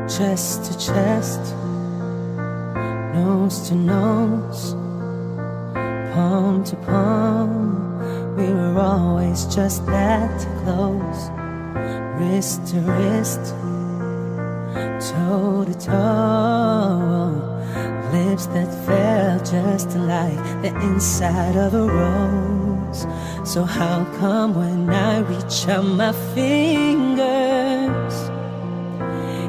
chest to chest, nose to nose, palm to palm. We were always just that close, wrist to wrist, toe to toe, lips that felt just like the inside of a rose. So how come when I reach out my fingers,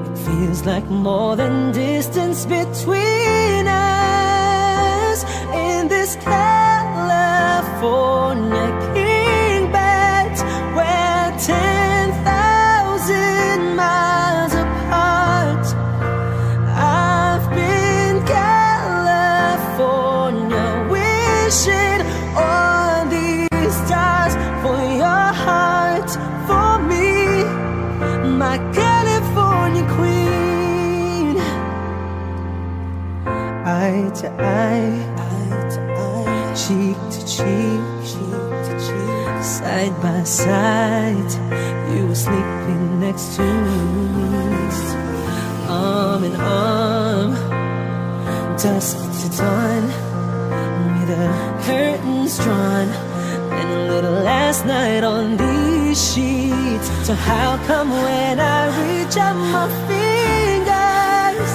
it feels like more than distance between us? In this California king bed, we're 10,000 miles apart. I've been California wishing on these stars for your heart, for me, my California queen. Eye to eye, cheek to cheek, side by side, you were sleeping next to me, arm in arm, dusk to dawn, with the curtains drawn, and a little last night on these sheets. So how come when I reach out my fingers,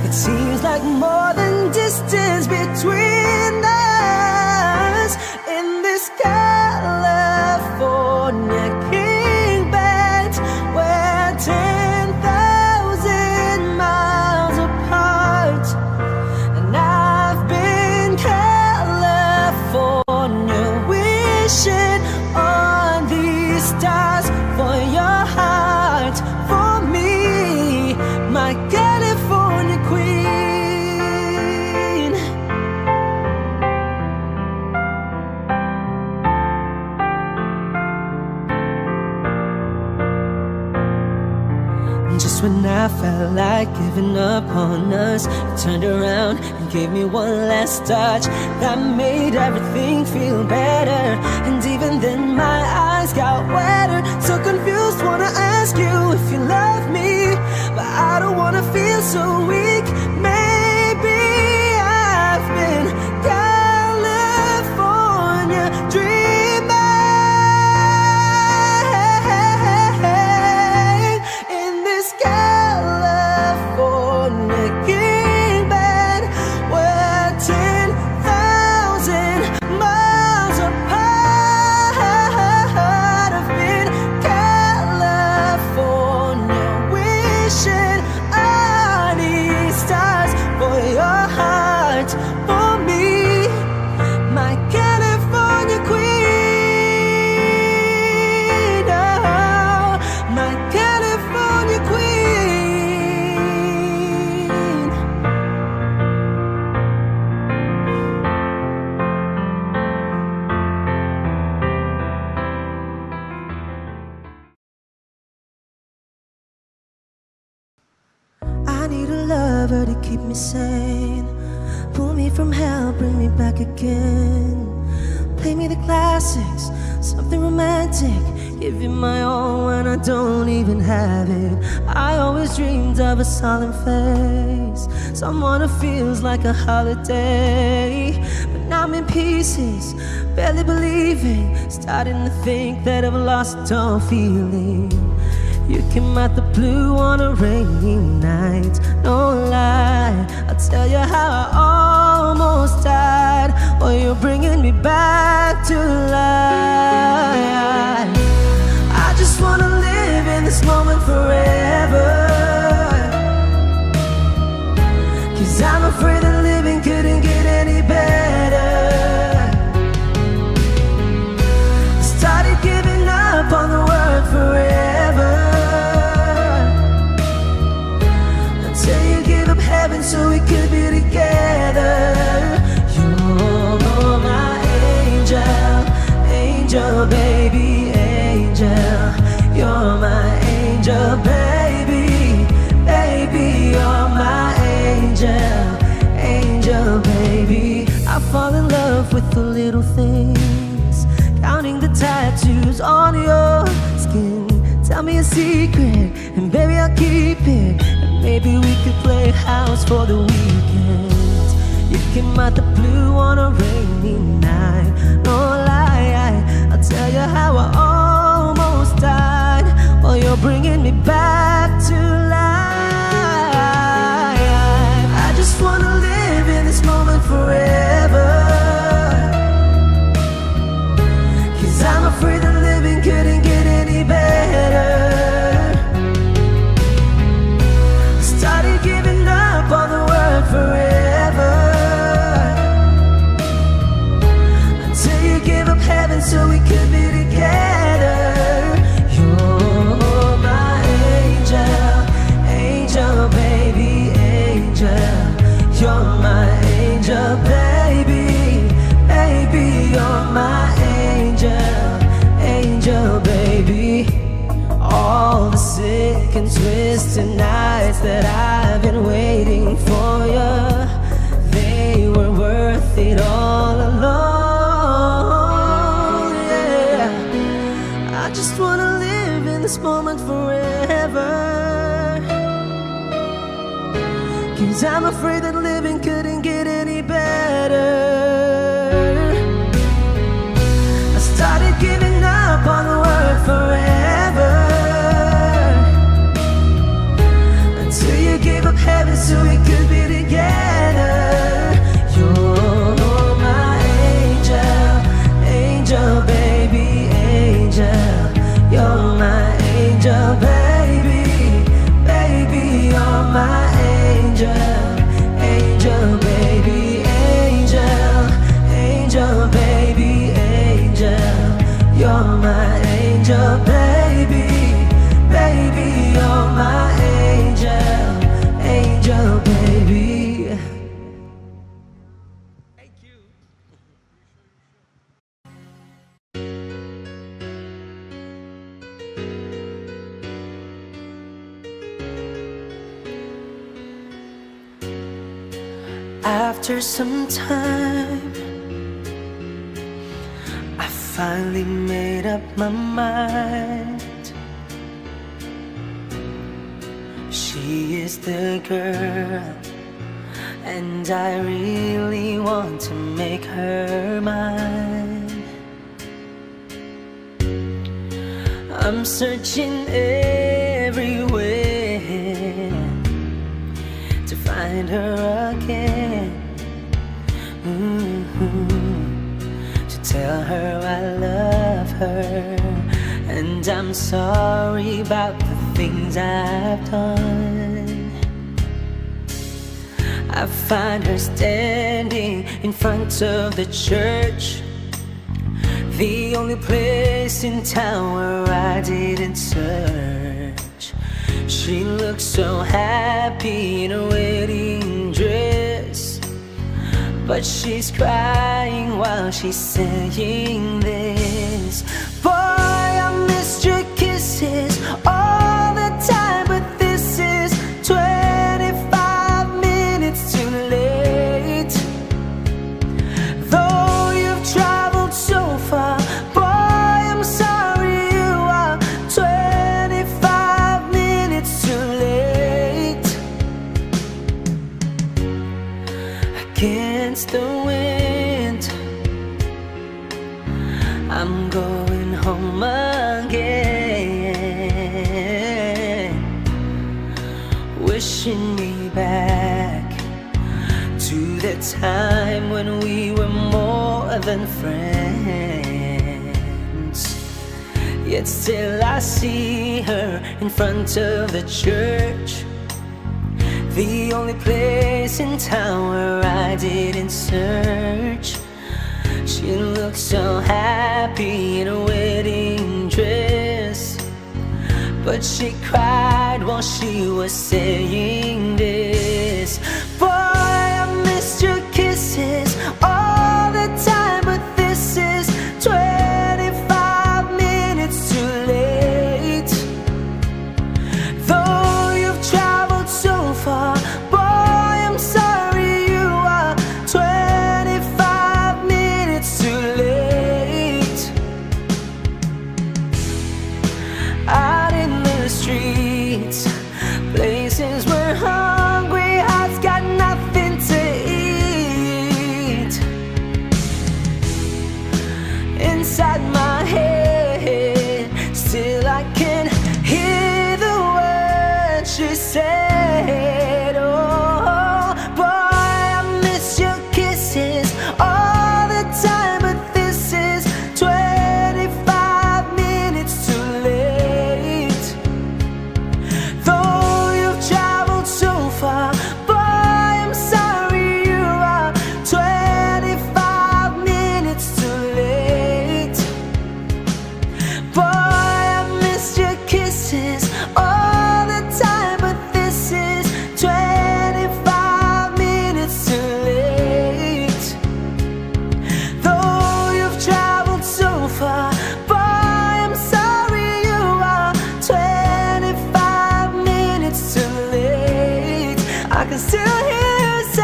it seems like more than distance between us? In this California king bed, we're 10,000 miles apart. And I've been California wishing on these stars for your heart, for me, my California queen. Just when I felt like giving up on us, you turned around and gave me one last touch that made everything feel better. And even then my eyes got wetter, so confused, wanna ask you if you love me, but I don't wanna feel so weak. Maybe I've been California dreaming in this California king bed. We're 10,000 miles apart. I've been California wishing on these stars for your heart, for me, my California queen. Oh, my California queen. I need a lover to keep me sane, pull me from hell, bring me back again. Play me the classics, something romantic, give you my all when I don't even have it. I always dreamed of a solemn face, someone who feels like a holiday. But now I'm in pieces, barely believing, starting to think that I've lost all feeling. You came out the blue on a rainy night, no lie, I'll tell you how I almost died. Well, you're bringing me back to life. I just wanna live in this moment forever, 'cause I'm afraid that living couldn't get any better. Started giving up on the word forever, until you give up heaven so we could be together. You're my angel, angel baby, angel. You're my angel baby, secret, and baby I'll keep it. And maybe we could play house for the weekend. You came out the blue on a rainy night. No lie, I'll tell you how I almost died while you're bringing me back to life. I just wanna live in this moment forever, 'cause I'm afraid that living couldn't get any better. I started giving up on the word forever, until you gave up heaven so we could be together. You're my angel, angel baby, angel. You're my angel baby, baby. You're my angel, angel baby. All the sick and twisted nights that I've been waiting for you, they were worth it all alone. Yeah, I just wanna live in this moment forever, 'cause I'm afraid that living couldn't get any better. I started giving up on the word forever, until you gave up heaven so we could be together. You're my angel, angel baby, angel. You're my angel baby, baby. You're my angel, angel baby, angel, angel baby, angel. You're my angel baby, baby. You're my angel, angel baby. Thank you. After some time, I finally made up my mind. She is the girl, and I really want to make her mine. I'm searching everywhere to find her again. To tell her I love her, and I'm sorry about the things I've done. I find her standing in front of the church, the only place in town where I didn't search. She looks so happy in a wedding dress, but she's crying while she's saying this. Boy, I missed your kisses all the time, but this is 25 minutes too late. Though you've traveled so far, boy, I'm sorry you are 25 minutes too late. Against the wind, I'm going home again, wishing me back to the time when we were more than friends. Yet still I see her in front of the church, the only place in town where I didn't search. She looked so happy in a wedding dress, but she cried while she was saying this. Boy, I missed your kisses all the time, but this is 25 minutes too late. Though you've traveled so far, boy, I'm sorry you are 25 minutes too late. Out in the can still hear you say,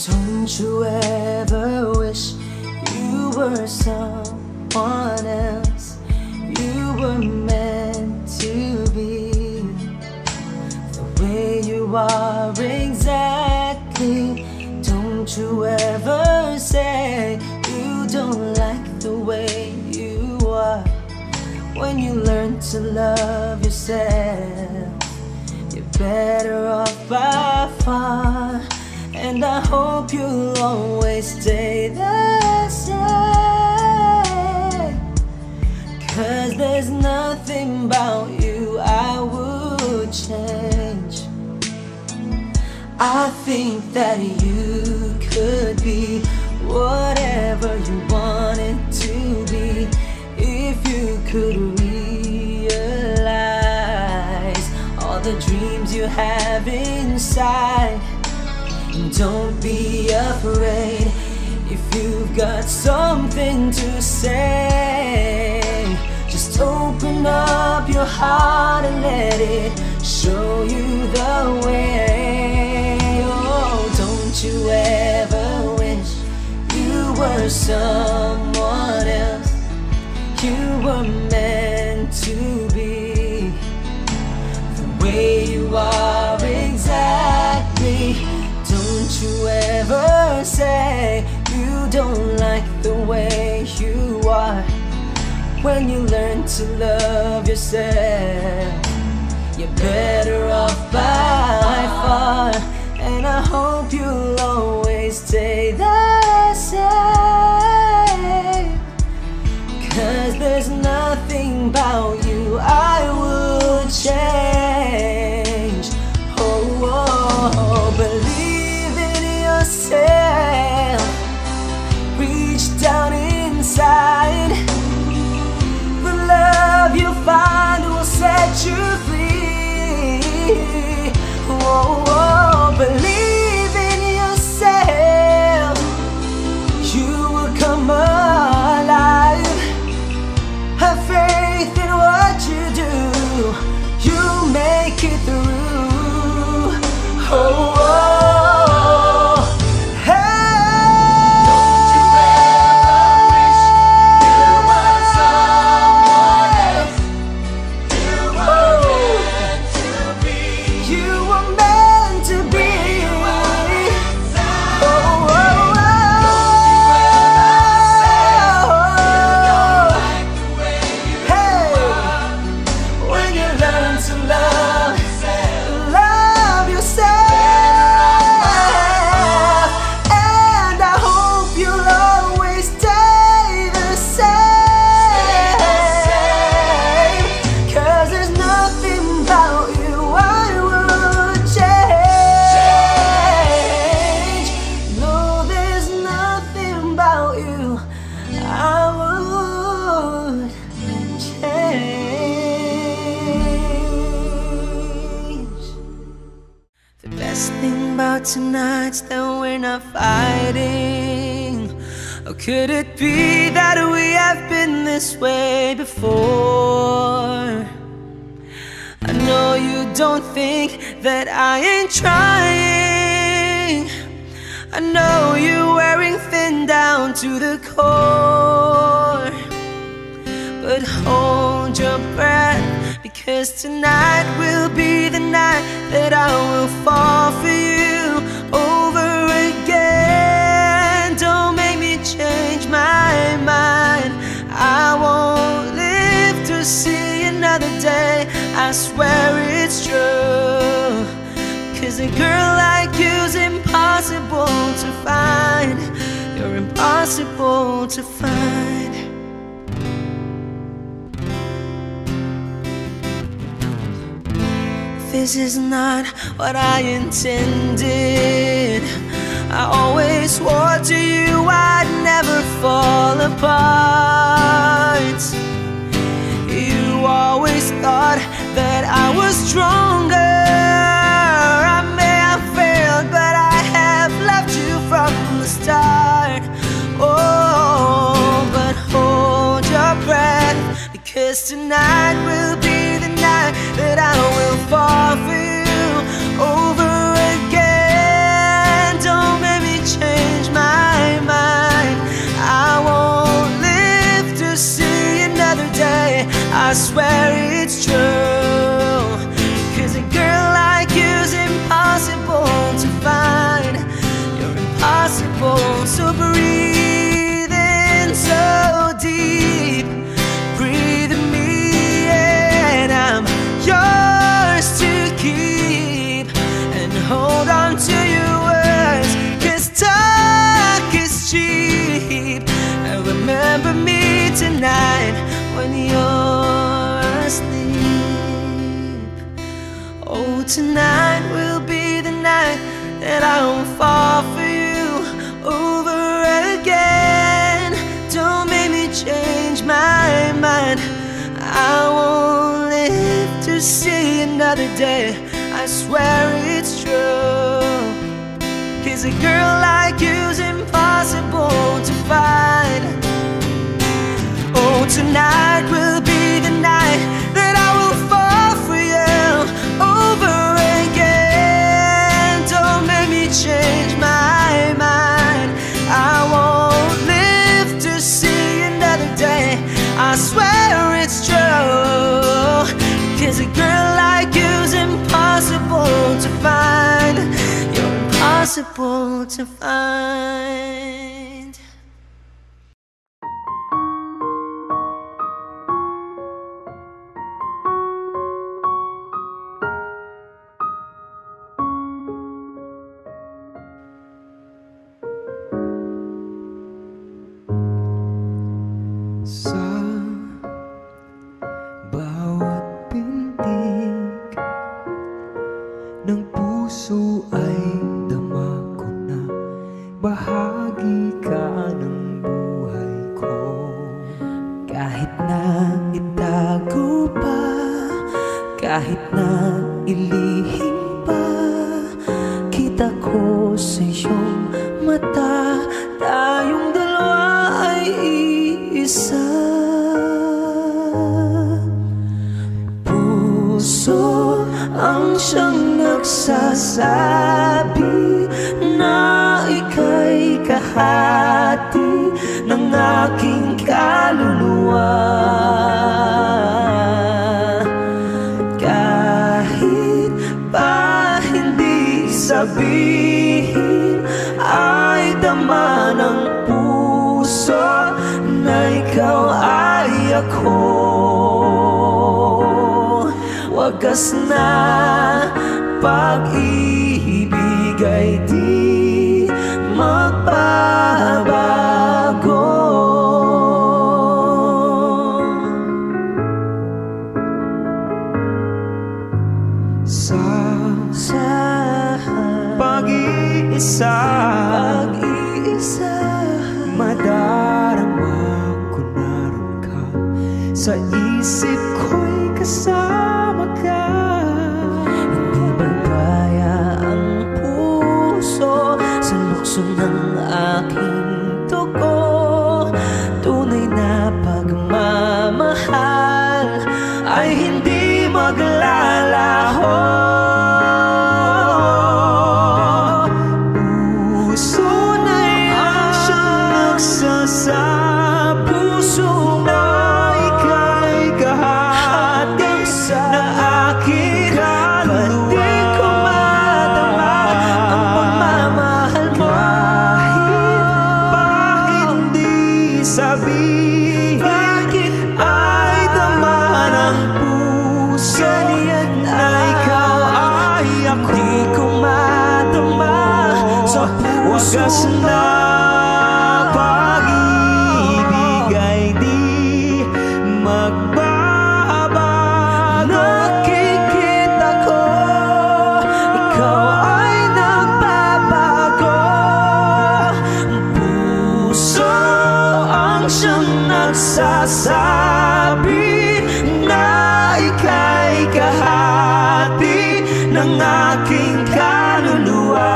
don't you ever wish you were someone else? You were meant to be the way you are exactly. Don't you ever say you don't like the way you are. When you learn to love yourself, you're better off by far. And I hope you'll always stay the same, 'cause there's nothing about you I would change. I think that you could be whatever you wanted to be if you could realize all the dreams you have inside. Don't be afraid if you've got something to say. Just open up your heart and let it show you the way. Oh, don't you ever wish you were someone else? You were meant to be the way you are exactly. Don't you ever say you don't like the way you are. When you learn to love yourself, you're better off by far. And I hope you'll always stay the same, 'cause there's nothing about you I would change. Oh, oh, believe in yourself. Reach down inside. The love you find will set you free. Oh, oh, believe in yourself. You will come alive. Have faith in what you do. You make it through. Oh, oh, hey. Don't you ever wish you were someone else? You were meant to be. You were meant to be. Oh, oh, oh. Don't you ever say you don't like the way you Hey, are. when you learn to Love yourself. love yourself, and I hope you'll always stay the same, 'cause there's nothing about you I would change. No, there's nothing about you I would change. The best thing about tonight's that we're not fighting. Or could it be that we have been this way before? I know you don't think that I ain't trying. I know you're wearing thin down to the core. But hold your breath, because tonight will be the night that I will fall for you over again. Don't make me change my mind. I won't live to see another day. I swear it's true, 'cause a girl like you's impossible to find. You're impossible to find. this is not what I intended. I always swore to you I'd never fall apart. You always thought that I was stronger. I may have failed, but I have loved you from the start. Oh, but hold your breath, because tonight will be the night that I will fall for you over again. Don't make me change my mind. I won't live to see another day. I swear it's true, 'cause a girl like you's impossible to find. You're impossible, so breathe in so deep. Breathe in me and I'm yours to keep. And hold on to your words, 'cause talk is cheap. And remember me tonight when you're asleep. Oh, tonight will be the night that I will fall for you over again. Don't make me change my mind. I won't live to see another day. I swear it's true, 'cause a girl like you's impossible to find. Oh, tonight will be the night that I will fall for you over again. Don't make me change my mind. I won't live to see another day. I swear it's true, 'cause a girl like you's impossible to find. You're impossible to find. Sa bawat pintig ng puso ay dama ko na bahagi ka ng buhay ko. Kahit na itago pa, kahit na ilihim pa, kita ko sa iyong mata, tayong dalawa ay isa. Puso ang siyang nagsasabi na ika'y kahati ng aking kaluluwa. Kahit pa hindi sabihin, ay dama ng puso na ikaw ay ako. Wagas na pag-ibig ay di magbabago. Sa pag-iisa, madarama ko naroon ka. Sa isip ko'y kasama ka. Hindi magkaya ang puso sa lukso ng aking dugo. Tunay na pagmamahal ay hindi maglalaho. Puso na ang siyang nagsasabi, puso na ika'y kahati ng aking kaluluwa. Pati ko madama ang pagmamahal mo. Kahit pa hindi sabihin, bakit ay dama ng puso na ikaw ay ako. Di ko madama sa puso na pag-ibig ay di magbabago. Nakikita ko ng aking kaluluwa.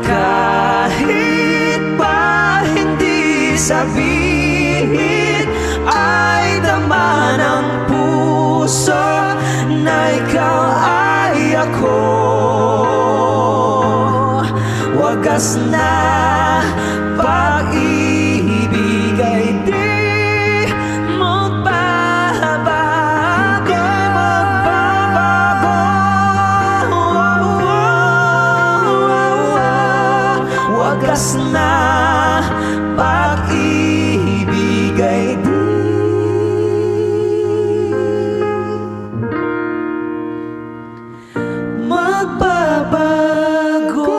Kahit pa hindi sabihin, ay dama ng puso na ikaw ay ako. Wagas na pag-ibig ay di magbabago. Wagas na pag-ibig ay di magbabago.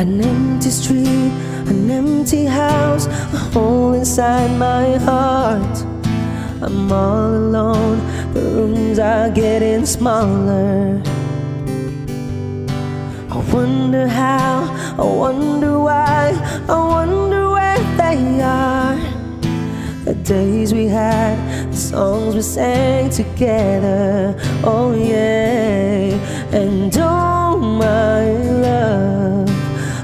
An empty street, an empty house, a hole inside my heart. I'm all alone, the rooms are getting smaller. I wonder how, I wonder why, I wonder where they are. The days we had, the songs we sang together, oh yeah. And oh my love,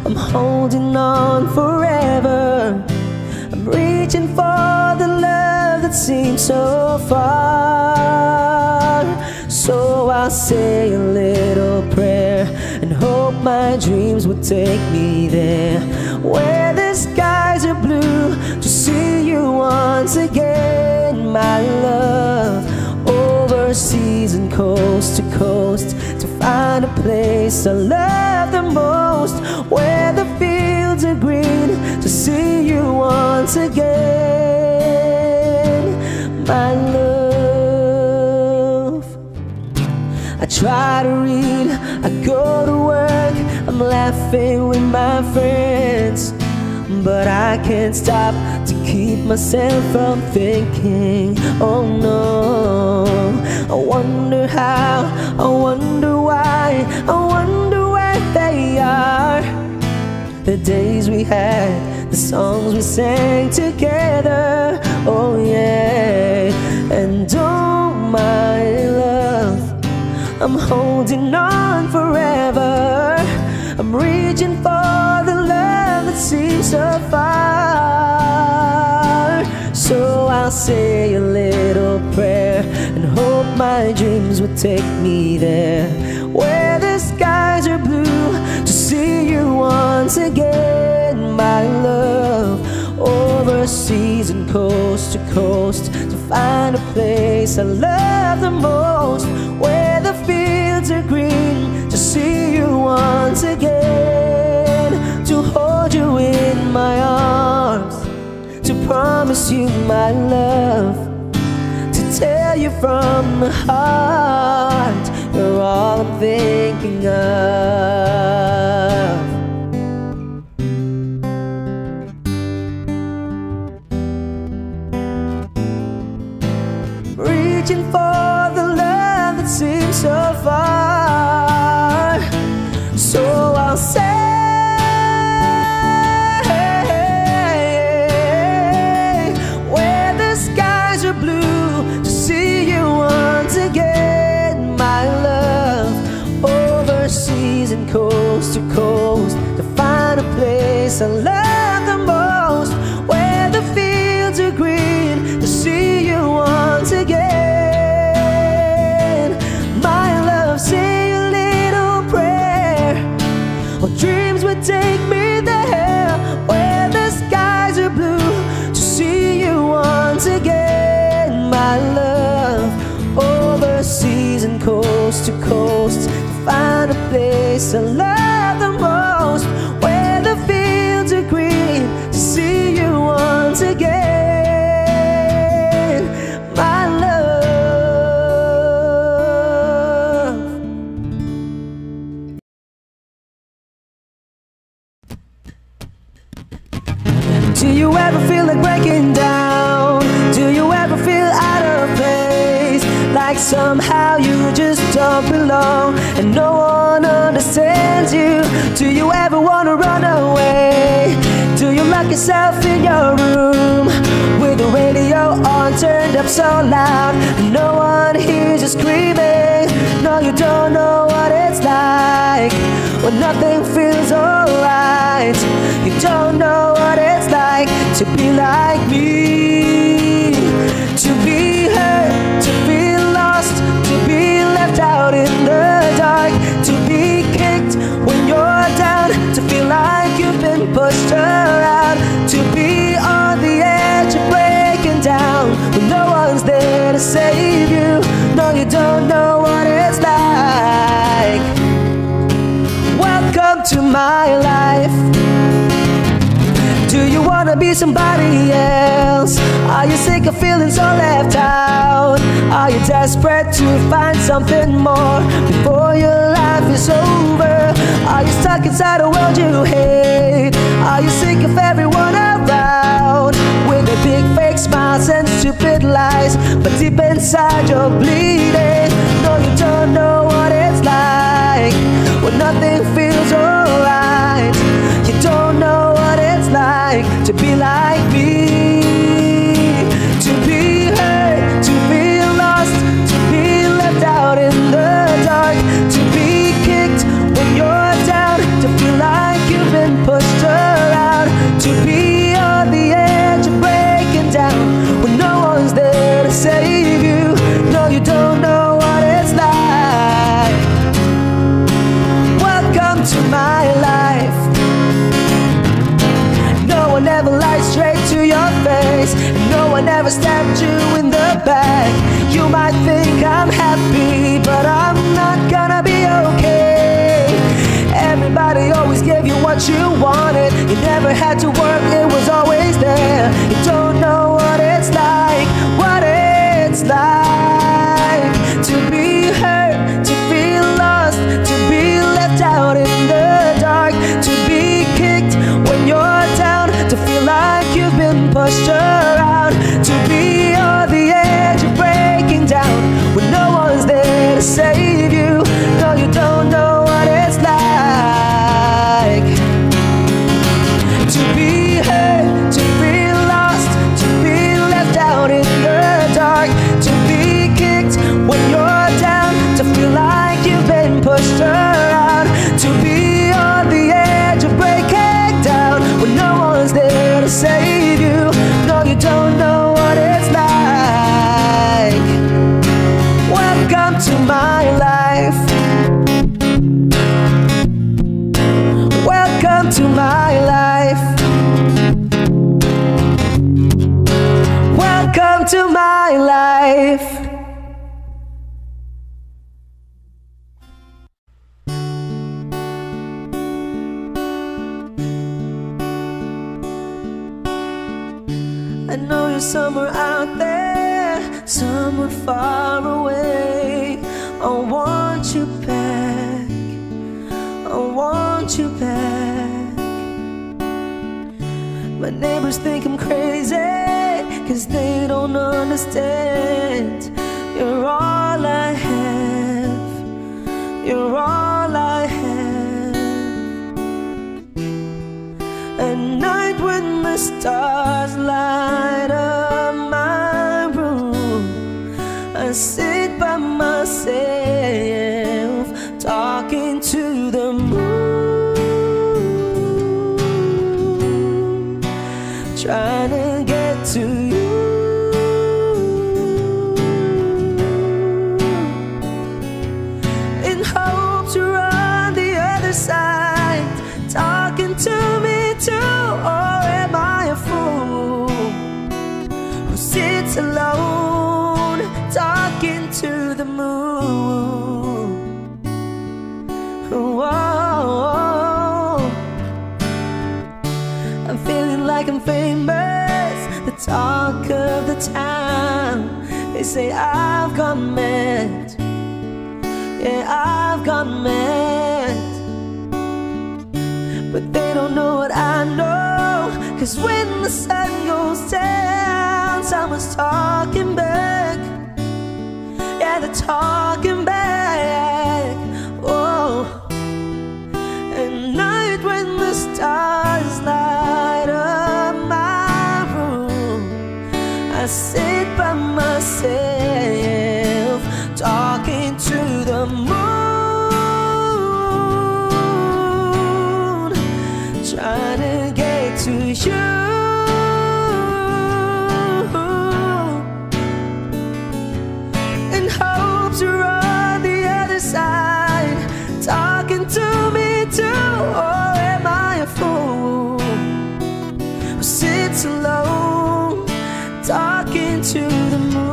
I'm holding on forever. I'm reaching for the love that seems so far. So I'll say a little prayer and hope my dreams will take me there, where the skies are blue, to see you once again, my love. Overseas and coast to coast, to find a place I love the most, where the fields are green, to see you once again, my love. I try to read, I go to work, I'm laughing with my friends, but I can't stop to keep myself from thinking, oh no. I wonder how, I wonder why, I wonder where they are. The days we had, the songs we sang together, oh yeah. And oh my love, I'm holding on forever. I'm reaching for the love that seems so far. So I'll say a little prayer and hope my dreams will take me there, where the skies are blue, to see you once again, my love. Overseas and coast to coast, to find a place I love the most, where the fields are green, to see you once again, to hold you in my arms, to promise you my love, to tell you from the heart, you're all I'm thinking of. Reaching for the love that seems so far. So I'll say, where the skies are blue, to see you once again, my love. Overseas and coast to coast, to find a place I love the most, where the fields are green, to see you once again, my love. Say a little prayer, or dreams would take me there, where the skies are blue, to see you once again, my love. Overseas and coast to coast, to find a place I love the most, where the fields are green, to see you once again, my love. Do you ever feel like breaking down? Do you ever feel out of place? Like somehow you just don't belong and no one understands you. Do you ever wanna run away? Do you lock yourself in your room with the radio on turned up so loud and no one hears you screaming? No, you don't know what it's like when nothing feels alright. You don't know what it's like to be like me, to be hurt, to be lost, to be left out in the dark, to be kicked when you're down, to feel like you've been pushed around, to be on the edge of breaking down when no one's there to save you. No, you don't know what it's like. Welcome to my life. Do you wanna be somebody else? Are you sick of feeling so left out? Are you desperate to find something more before your life is over? Are you stuck inside a world you hate? Are you sick of everyone around with their big fake smiles and stupid lies, but deep inside you're bleeding? No, you don't know what it's like when nothing feels alright. You don't know what it's like to be like me, to be hurt, to be lost, to be left out in the dark, to be kicked when you're down, to feel like you've been pushed around, to be on the edge of breaking down when no one's there to save you. No, you don't know what it's like. Welcome to my life. No one ever lied straight to your face, no one ever stabbed you in the back. You might think I'm happy, but I'm not gonna be okay. Everybody always gave you what you wanted. You never had to work, it was always there. You don't know what it's like, what it's like to be hurt, to be lost, to be left out in the dark, to be kicked when you're down, to feel like you've been pushed around, to be on the edge of breaking down when no one's there to save you. No, you don't know what it's like to be hurt, to be lost, to be left out in the dark, to be kicked when you're down, to feel like you've been pushed around, to be on the edge of breaking down when no one's there to save you. No, you don't know what it's like. Welcome to my life. Welcome to my life. Welcome to my life. I know you're somewhere out there, somewhere far away. I want you back, I want you back. My neighbors think I'm crazy, 'cause they don't understand. You're all I have, you're all I have. At night when the stars light up my room, I sit by myself talking to the moon, trying to get to you. In hopes you're on the other side, talking to me too. Or am I a fool who sits alone talking to the moon? Whoa. I'm feeling like I'm famous, the talk of the town. They say I've gone mad, yeah, I've gone mad. But they don't know what I know, 'Cause when the sun goes down, someone's talking back. Yeah, they're talking back. Oh, at night when the stars light up my room, I sit by myself, talking to the moon, trying to get to you. In hopes you're on the other side, talking to me too. Or am I a fool who sits alone, talking to the moon?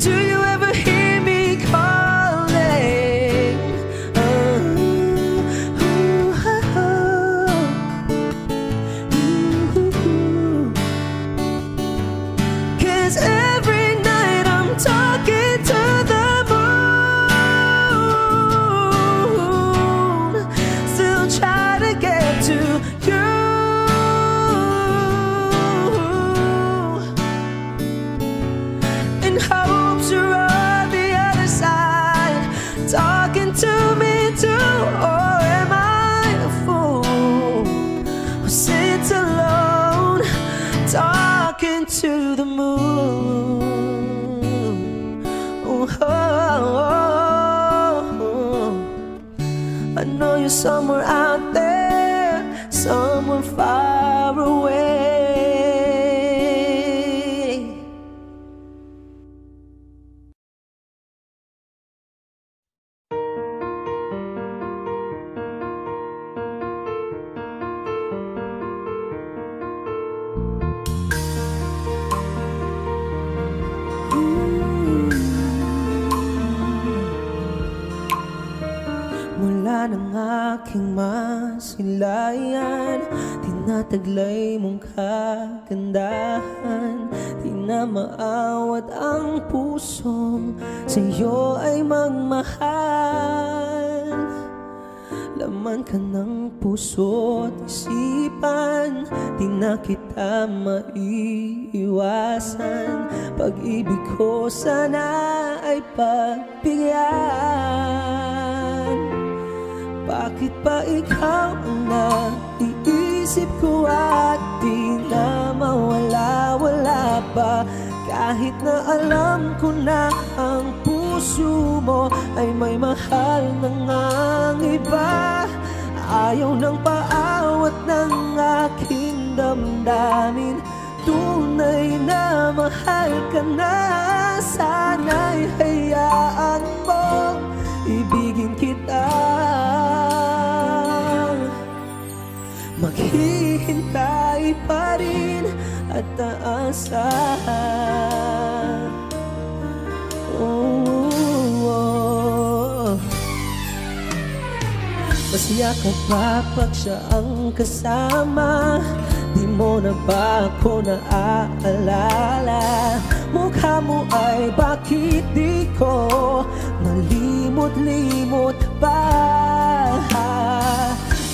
Do you ever hear me calling? 'Cause every night I'm talking to the moon, still try to get to you. In hopes you're on the other side, talking to me too. Or am I a fool who sits alone, talking to the moon? Oh, I know you're somewhere out there, somewhere far away. Mula ng aking masilayan, tinataglay mong kagandahan. Di na maawat ang pusong sa'yo ay magmahal. Laman ka ng puso't isipan, di na kita maiiwasan. Pag-ibig ko sana ay pagbigyan. Bakit pa ikaw ang naiisip ko at di na mawala-wala pa? Kahit na alam ko na ang puso mo ay may mahal na ngang iba. Ayaw ng paawat ng aking damdamin, tunay na mahal ka na. Sana'y hayaan mo, ibigin kita. Maghihintay pa rin at aasahan. Masaya ka pa pag siya ang kasama? Di mo na ba ako naaalala? Mukha mo ay bakit di ko malimot-limot pa?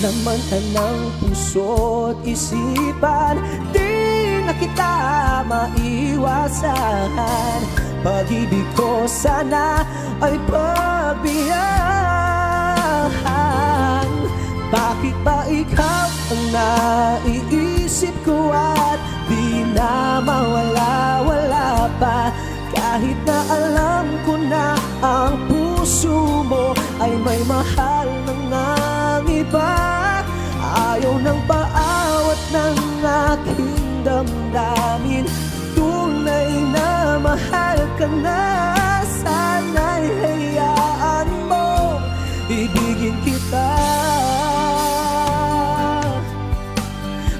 Naman ka ng puso't isipan, di na kita maiwasan. Pag-ibig ko sana ay pagbigyan. Bakit ba ikaw ang naiisip ko at di na mawala-wala pa? Kahit na alam ko na ang puso mo ay may mahal ng iba. Ayaw ng paawat ng aking damdamin, tunay na mahal ka na. Sana'y hayaan mo, ibigin kita.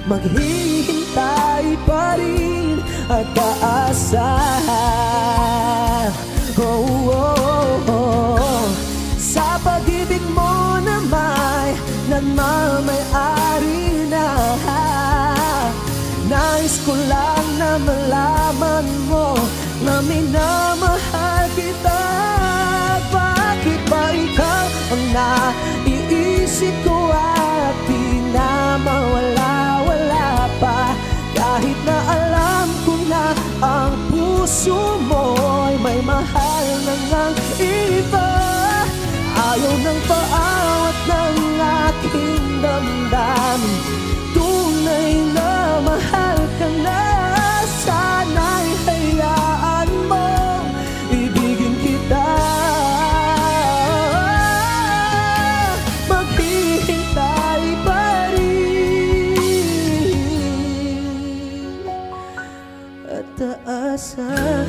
Maghihintay pa rin at aasahan. Sa pag-ibig mo na may nagmamay-ari na. Nais ko lang na malaman mo na minamahal kita. namin tunay na mahal ka na. Sana'y hayaan mo ibigin kita. Maghihintay pa rin at aasahan.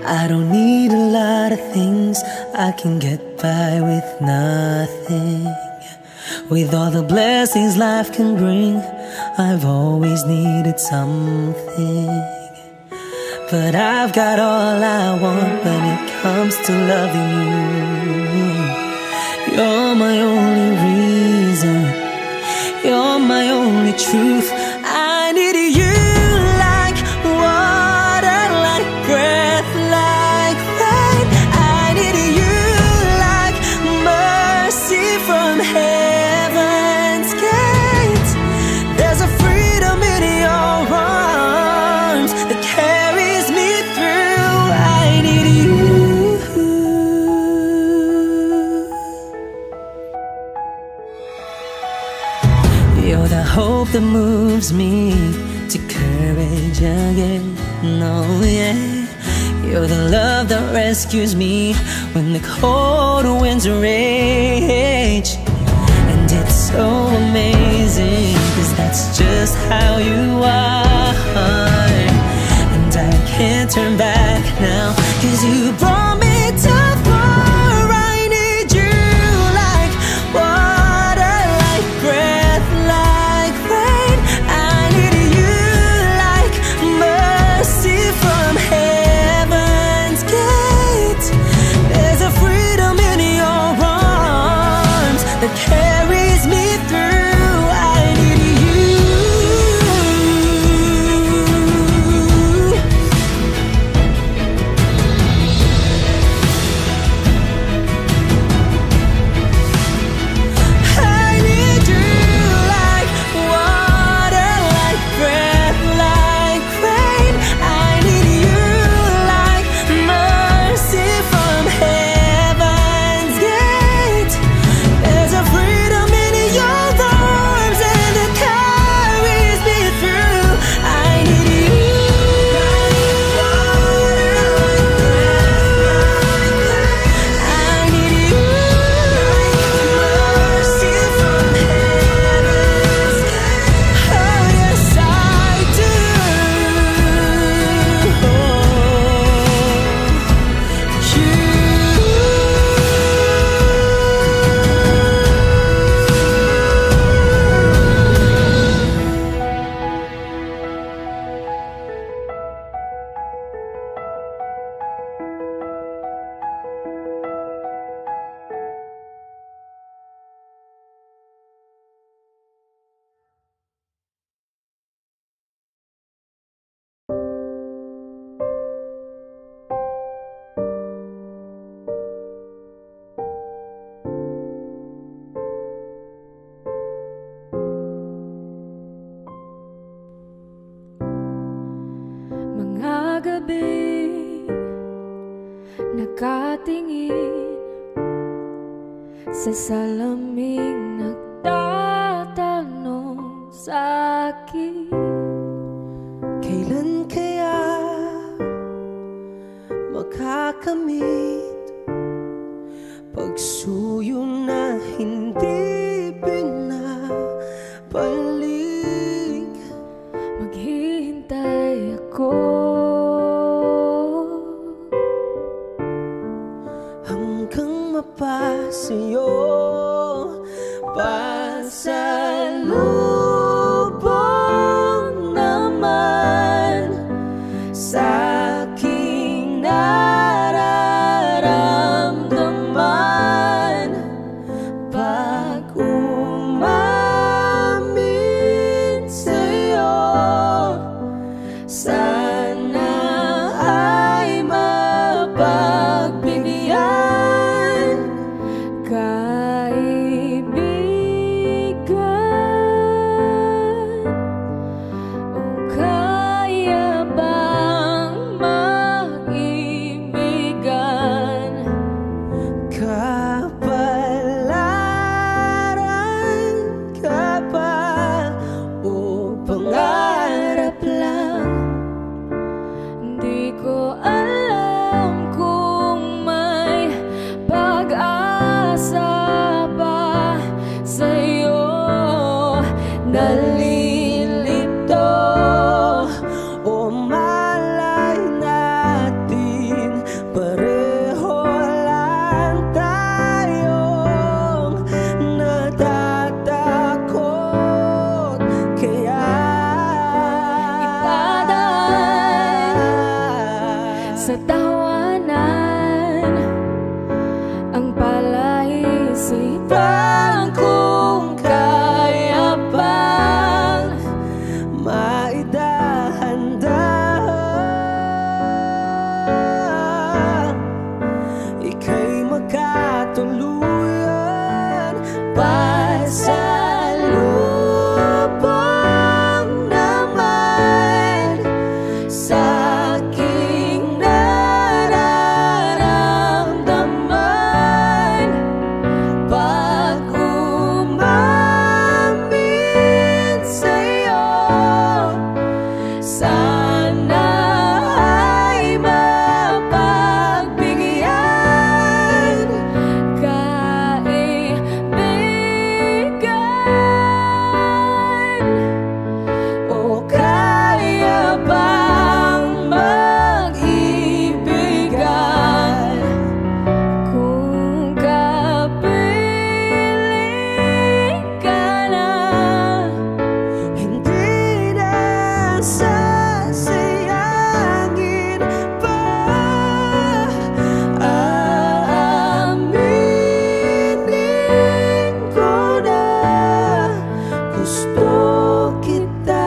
I don't need a lot of things, I can get by with nothing. With all the blessings life can bring, I've always needed something. But I've got all I want when it comes to loving you. You're my only reason, you're my only truth. I need you like water, like breath, like rain. I need you like mercy from heaven's gate. There's a freedom in your arms that carries me through. I need you. You're the hope that moves me to courage again. No, yeah. You're the love that rescues me when the cold winds rage. And it's so amazing, 'cause that's just how you are. And I can't turn back now, 'cause you brought me too far. I need you like water, like breath, like rain. I need you like mercy from heaven's gate. There's a freedom in your arms that carries me through. I need you. I need you like water, like breath, like rain. I need you like mercy from heaven's gate. There's a freedom in your arms and it carries me through. I need you. I need you. Mercy from heaven's gate. Oh yes, I do. Mga gabi nakatingin sa salaming nagtatanong sa'kin. Kailan kaya makakamit pagsuyo na hindi pinabalik? Maghihintay ako hanggang mapasa'yo. Pasalubong naman sa aking nararamdaman. nalilito. O malay natin, pareho lang tayong natatakot. Kaya ipadaan sa tawanan ang palaisipan kung kaya pang maidahan-dahan, ika'y magkatuluyan. Pasalubong naman sa aking nararamdaman pag umamin sa'yo. Sana ay mapagbigyan kaibigan. O kaya bang mag-ibigan kung kapiling ka na? Hindi na sasayangin pa. Aaminin ko na gusto kita.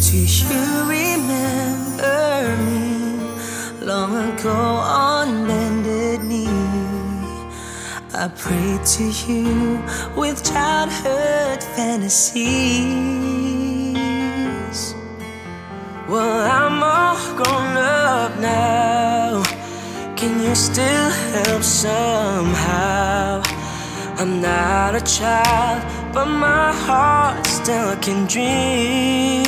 Do you remember me long ago on bended knee? I prayed to you with childhood fantasies. Well, I'm all grown up now. Can you still help somehow? I'm not a child, but my heart still can dream.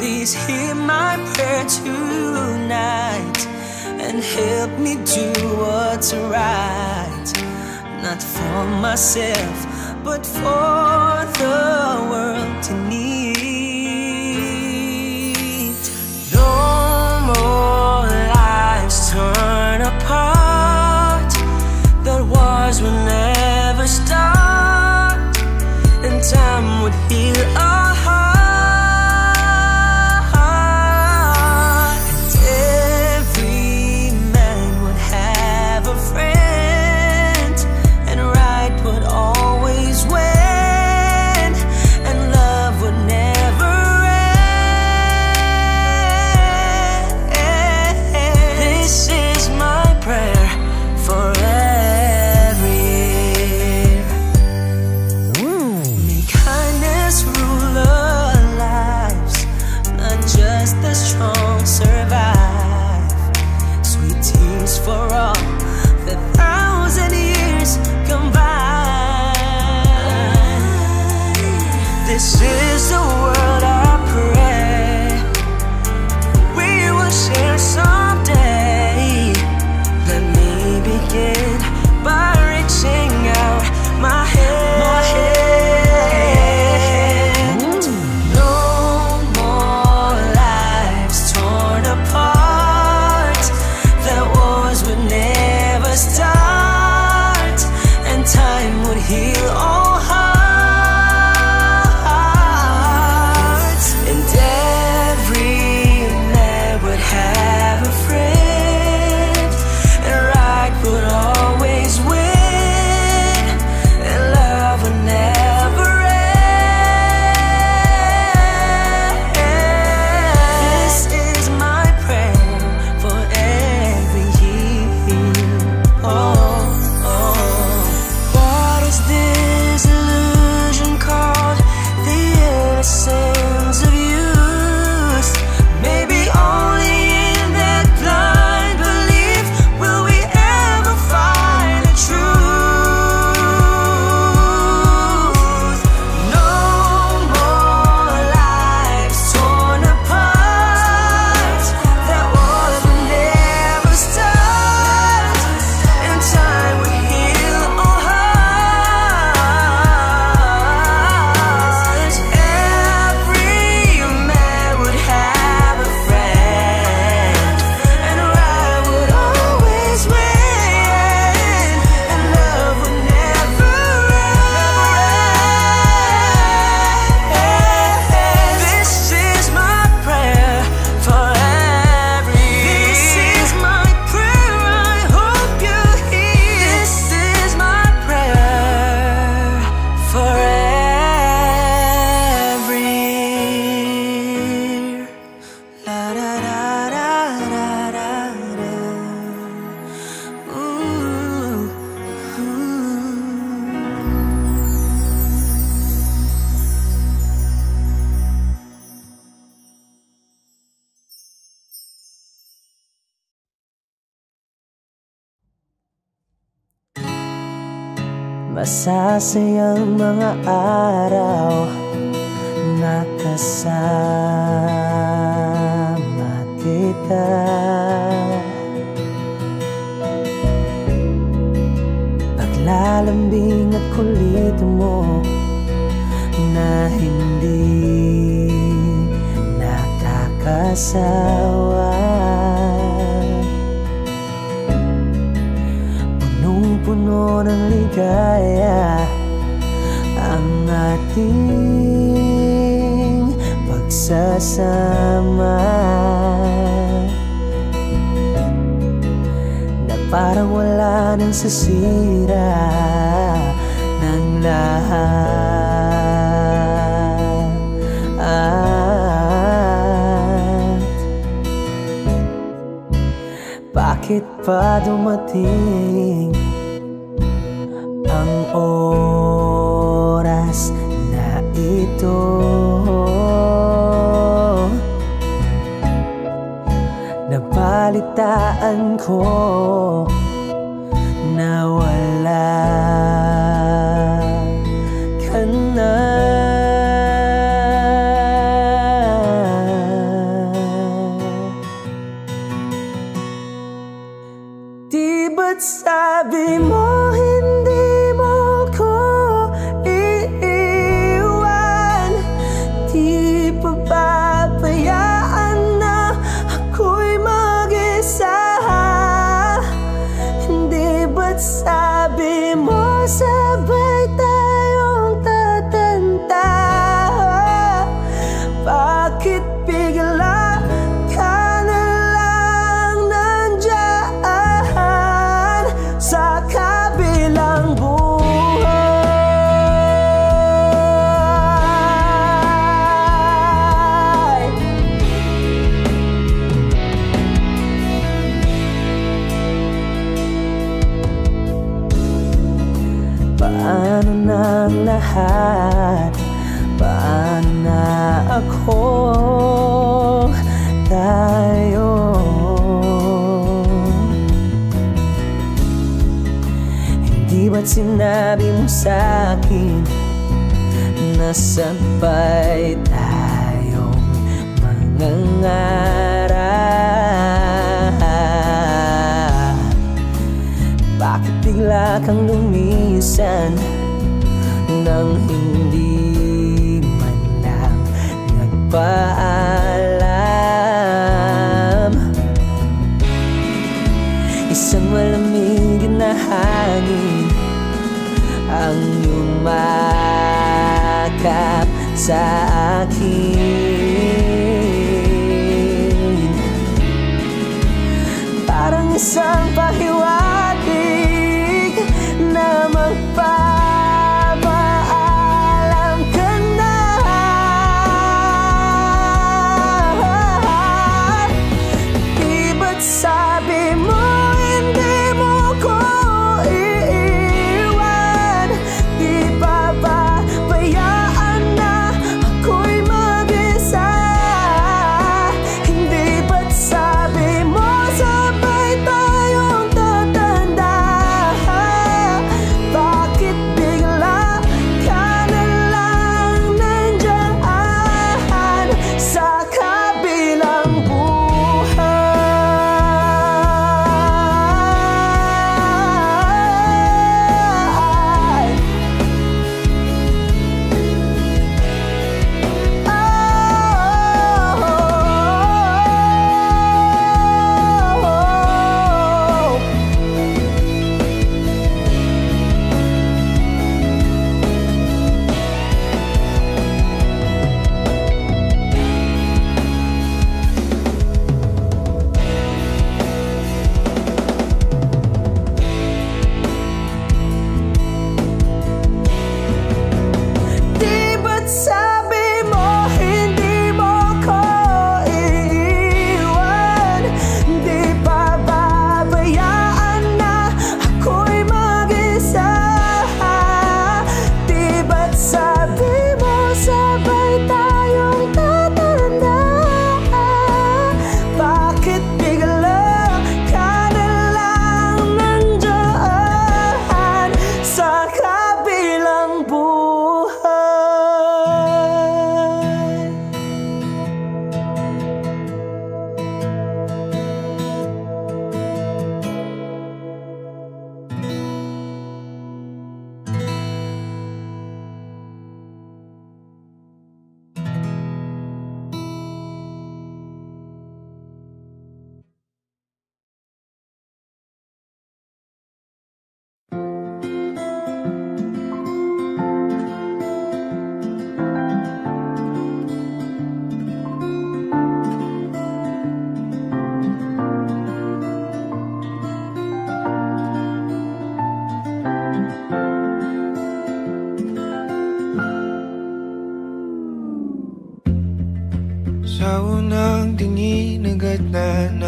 Please hear my prayer tonight and help me do what's right. Not for myself, but for the world to need. No more lives torn apart. That wars will never start, and time would heal our heart. And every man would have a friend, and right would always win, and love would never masasayang mga araw na kasama kita. Paglalambing at kulit mo na hindi nakakasawa, punong-puno ng ligaya ang ating pagsasama, na parang wala nang sasira ng lahat. Bakit pa dumating ang oras na ito? Nabalitaan ko na wala ka na. Di ba't sabi mo hindi mo ko iiwan? Di pa papayaan na ako'y mag-isa? Hindi ba't sabi mo sabay tayong tatanda? Bakit bigla ka na lang nandyan sa kabilang buhay? Paano na ang lahat? Paano na ako? Tayo? Hindi ba't sinabi mo sa'kin na sabay tayong mangangarap? Bakit bigla kang lumisan nang hindi man lang nagpaalam? Isang malamig na hangin ang yumakap sa akin, parang isang pahiwatig na magpapaalam ka na. Di ba't sabi mo hindi mo ko iiwan? Di pa pabayaan na ako'y mag-isa? Hindi ba't sabi mo sabay tayong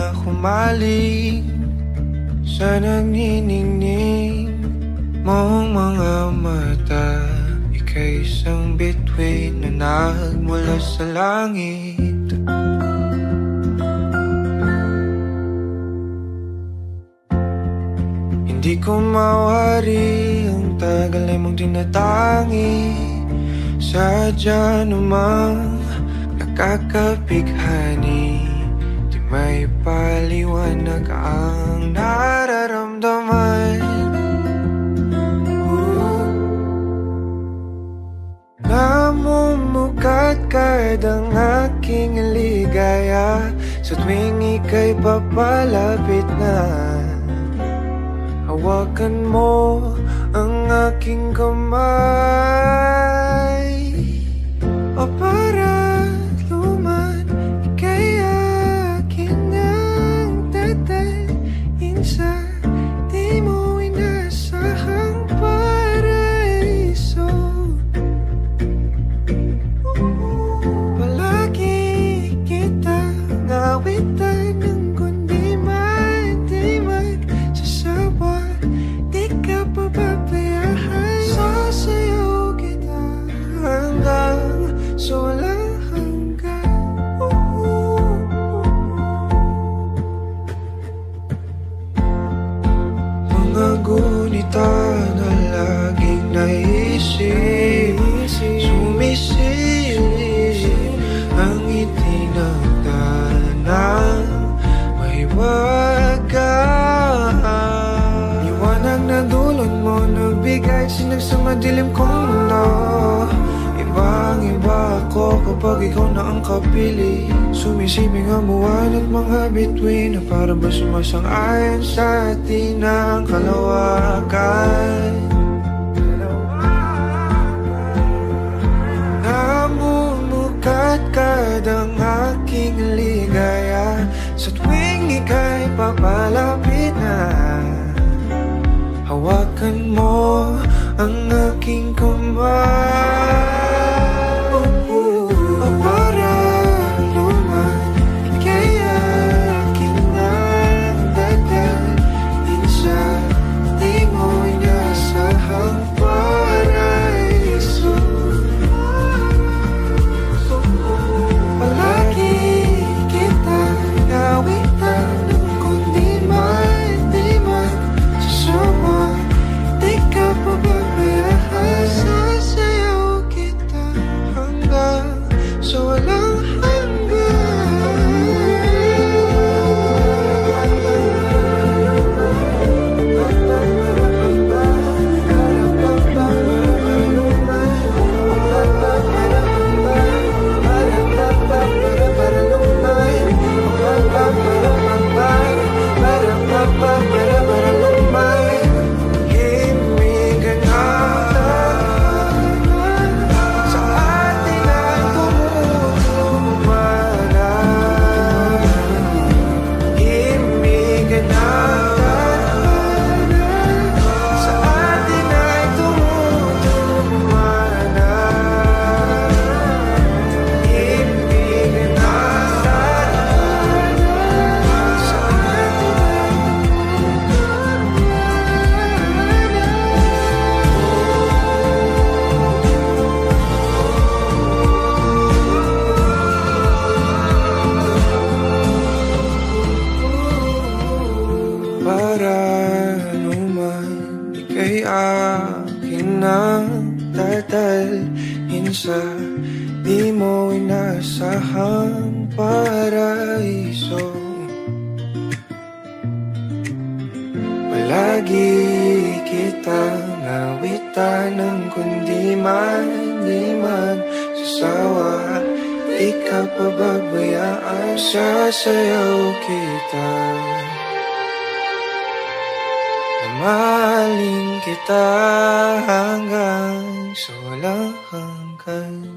na humaling sa nagniningning mong mga mata. Ika'y isang bituin na nagmula sa langit. Hindi ko mawari ang tagal ay mong tinatangi. Sadya namang nakakapighani, di may paliwanag ang nararamdaman. Namumukadkad ang aking ligaya sa tuwing ika'y papalapit na. Hawakan mo ang aking kamay, o para luman, ika'y akin ang tatalin sa di mo inasahang paraiso. Palagi kita ngawitan ng kundi man di magsasawa. Di ka pababayaan, sasayaw kita hanggang sa walang hanggan. Mga gunita na laging naisip, sumisilip ang ngiti ng tanang may wagas. Liwanag na dulot mo, nagbigay sinag sa madilim kong mundo. Ibang-iba ako kapag ikaw na ang kapili. Sumisibing ang buwan at mga bituin na para ba sumasang-ayon sa atin ang kalawakan. Namumukadkad ang aking ligaya sa tuwing ika'y papalapit na. Hawakan mo ang aking kamay, o para luman, ika'y aking ang dadalhin sa di mo inasahang paraiso. Palagi kita ngawitan ng kundi man di magsasawa. Di ka pababayaan, sasayaw kita hanggang sa walang sa di mo inasahang paraiso. Palagi kitang nawitan ng kundi man di man sasawa. Di ka pababayaan, sasayaw kita. Mamahalin kita hanggang sa walang hanggan.